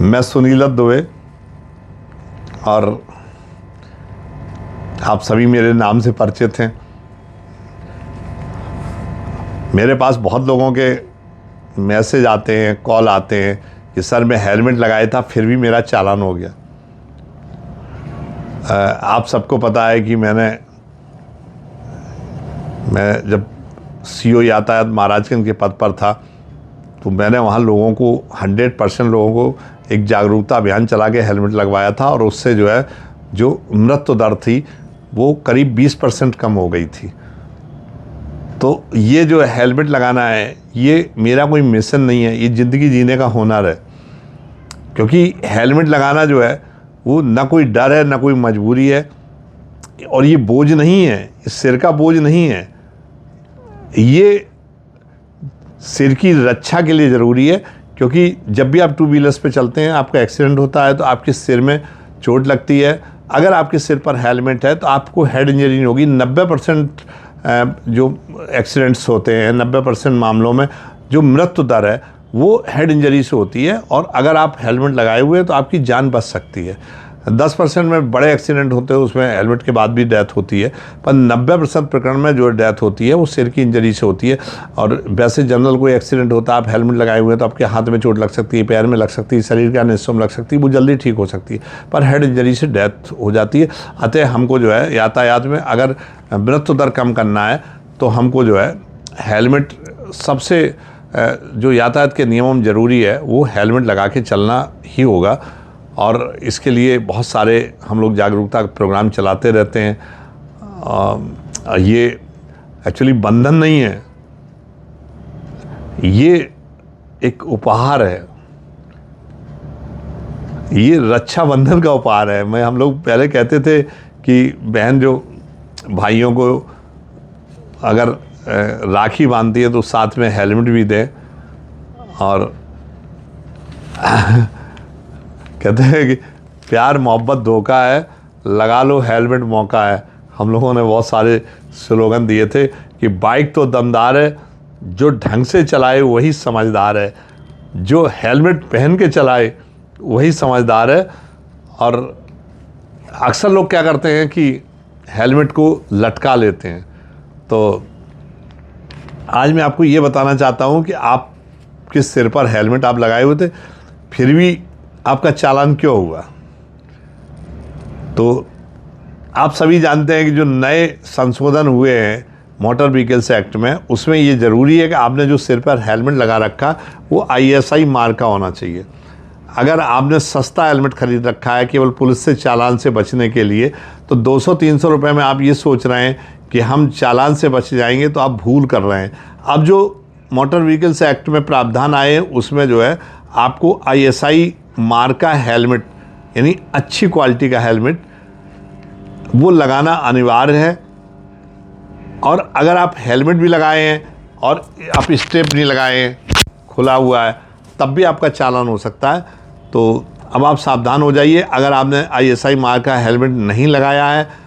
मैं सुनील दुबे और आप सभी मेरे नाम से परिचित हैं। मेरे पास बहुत लोगों के मैसेज आते हैं, कॉल आते हैं कि सर मैं हेलमेट लगाया था फिर भी मेरा चालान हो गया। आप सबको पता है कि मैं जब सीओ यातायात महाराजगंज के पद पर था तो मैंने वहाँ लोगों को 100% लोगों को एक जागरूकता अभियान चला के हेलमेट लगवाया था और उससे जो मृत्यु दर थी वो करीब 20% कम हो गई थी। तो ये जो हेलमेट लगाना है ये मेरा कोई मिशन नहीं है, ये ज़िंदगी जीने का हुनर है। क्योंकि हेलमेट लगाना वो ना कोई डर है ना कोई मजबूरी है और ये बोझ नहीं है, ये सिर का बोझ नहीं है, ये सिर की रक्षा के लिए ज़रूरी है। क्योंकि जब भी आप 2 व्हीलर्स पे चलते हैं आपका एक्सीडेंट होता है तो आपके सिर में चोट लगती है। अगर आपके सिर पर हेलमेट है तो आपको हेड इंजरी नहीं होगी। 90% जो एक्सीडेंट्स होते हैं 90% मामलों में जो मृत्यु दर है वो हेड इंजरी से होती है और अगर आप हेलमेट लगाए हुए हैं तो आपकी जान बच सकती है। 10% में बड़े एक्सीडेंट होते हैं उसमें हेलमेट के बाद भी डेथ होती है, पर 90% प्रकरण में जो डेथ होती है वो सिर की इंजरी से होती है। और वैसे जनरल कोई एक्सीडेंट होता है, आप हेलमेट लगाए हुए हैं तो आपके हाथ में चोट लग सकती है, पैर में लग सकती है, शरीर के अन्य हिस्सों में लग सकती है, वो जल्दी ठीक हो सकती है, पर हेड इंजरी से डेथ हो जाती है। अतः हमको यातायात में अगर मृत्यु दर कम करना है तो हमको हेलमेट सबसे जो यातायात के नियमों में ज़रूरी है वो हेलमेट लगा के चलना ही होगा। और इसके लिए बहुत सारे हम लोग जागरूकता प्रोग्राम चलाते रहते हैं। ये एक्चुअली बंधन नहीं है, ये एक उपहार है, ये रक्षाबंधन का उपहार है। हम लोग पहले कहते थे कि बहन जो भाइयों को अगर राखी बांधती है तो साथ में हेलमेट भी दे। और कहते हैं कि प्यार मोहब्बत धोखा है, लगा लो हेलमेट मौका है। हम लोगों ने बहुत सारे स्लोगन दिए थे कि बाइक तो दमदार है, जो ढंग से चलाए वही समझदार है, जो हेलमेट पहन के चलाए वही समझदार है। और अक्सर लोग क्या करते हैं कि हेलमेट को लटका लेते हैं। तो आज मैं आपको ये बताना चाहता हूँ कि आपके सिर पर हेलमेट आप लगाए हुए थे फिर भी आपका चालान क्यों हुआ। तो आप सभी जानते हैं कि जो नए संशोधन हुए हैं मोटर व्हीकल्स एक्ट में, उसमें ये ज़रूरी है कि आपने जो सिर पर हेलमेट लगा रखा वो ISI मार्क का होना चाहिए। अगर आपने सस्ता हेलमेट खरीद रखा है केवल पुलिस से चालान से बचने के लिए तो 200-300 रुपये में आप ये सोच रहे हैं कि हम चालान से बच जाएंगे तो आप भूल कर रहे हैं। अब जो मोटर व्हीकल्स एक्ट में प्रावधान आए हैं उसमें आपको ISI मार्क का हेलमेट यानी अच्छी क्वालिटी का हेलमेट वो लगाना अनिवार्य है। और अगर आप हेलमेट भी लगाए हैं और आप स्टेप नहीं लगाए हैं, खुला हुआ है, तब भी आपका चालान हो सकता है। तो अब आप सावधान हो जाइए। अगर आपने ISI मार्क का हेलमेट नहीं लगाया है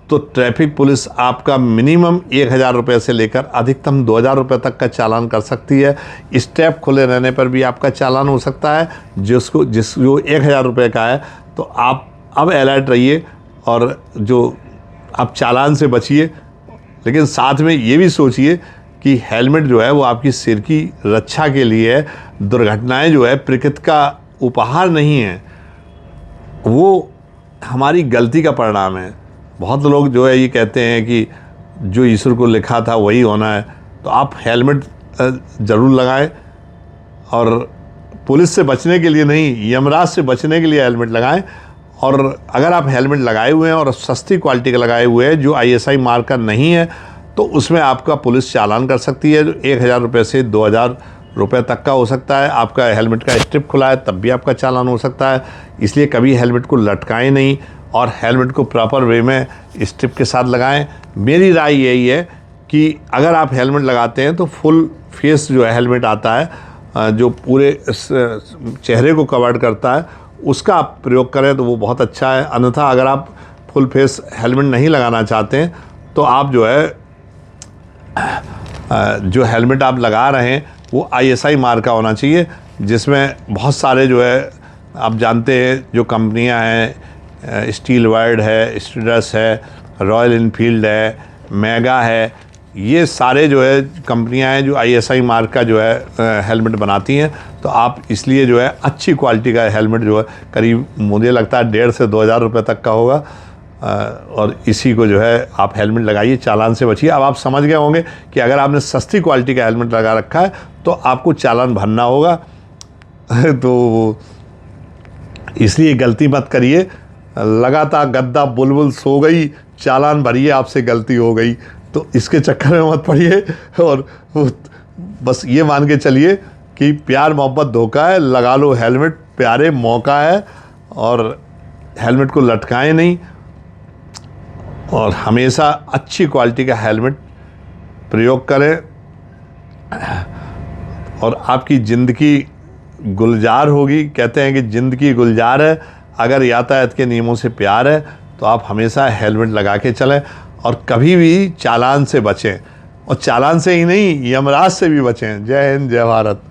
तो ट्रैफिक पुलिस आपका मिनिमम 1000 रुपये से लेकर अधिकतम 2000 रुपये तक का चालान कर सकती है। स्टेप खुले रहने पर भी आपका चालान हो सकता है जो 1000 रुपये का है। तो आप अब अलर्ट रहिए और जो आप चालान से बचिए, लेकिन साथ में ये भी सोचिए कि हेलमेट वो आपकी सिर की रक्षा के लिए है। दुर्घटनाएं प्रकृति का उपहार नहीं है, वो हमारी गलती का परिणाम है। बहुत लोग ये कहते हैं कि जो ईश्वर को लिखा था वही होना है। तो आप हेलमेट ज़रूर लगाएं और पुलिस से बचने के लिए नहीं, यमराज से बचने के लिए हेलमेट लगाएं। और अगर आप हेलमेट लगाए हुए हैं और सस्ती क्वालिटी का लगाए हुए हैं जो ISI मार्क का नहीं है तो उसमें आपका पुलिस चालान कर सकती है जो 1000 रुपये से 2000 रुपये तक का हो सकता है। आपका हेलमेट का स्ट्रिप खुला है तब भी आपका चालान हो सकता है। इसलिए कभी हेलमेट को लटकाएं नहीं और हेलमेट को प्रॉपर वे में स्ट्रिप के साथ लगाएं। मेरी राय यही है कि अगर आप हेलमेट लगाते हैं तो फुल फेस हेलमेट आता है जो पूरे चेहरे को कवर करता है, उसका आप प्रयोग करें तो वो बहुत अच्छा है। अन्यथा अगर आप फुल फेस हेलमेट नहीं लगाना चाहते हैं तो आप जो हेलमेट आप लगा रहे हैं वो ISI मार्क का होना चाहिए जिसमें बहुत सारे आप जानते हैं जो कंपनियां हैं, स्टील वर्ल्ड है, स्टीडस है, रॉयल इनफील्ड है, मेगा है, ये सारे जो है कंपनियां हैं जो ISI मार्क का जो है हेलमेट बनाती हैं। तो आप इसलिए जो है अच्छी क्वालिटी का हेलमेट जो है करीब मुझे लगता है 1,500 से 2,000 रुपये तक का होगा, और इसी को जो है आप हेलमेट लगाइए, चालान से बचिए। अब आप समझ गए होंगे कि अगर आपने सस्ती क्वालिटी का हेलमेट लगा रखा है तो आपको चालान भरना होगा तो इसलिए गलती मत करिए। लगातार गद्दा बुलबुल सो गई, चालान भरिए, आपसे गलती हो गई, तो इसके चक्कर में मत पड़िए। और बस ये मान के चलिए कि प्यार मोहब्बत धोखा है, लगा लो हेलमेट, प्यारे मौका है, और हेलमेट को लटकाएं नहीं, और हमेशा अच्छी क्वालिटी का हेलमेट प्रयोग करें, और आपकी ज़िंदगी गुलजार होगी। कहते हैं कि ज़िंदगी गुलजार है, अगर यातायात के नियमों से प्यार है तो आप हमेशा हेलमेट लगा के चलें, और कभी भी चालान से बचें, और चालान से ही नहीं, यमराज से भी बचें। जय हिंद, जय भारत।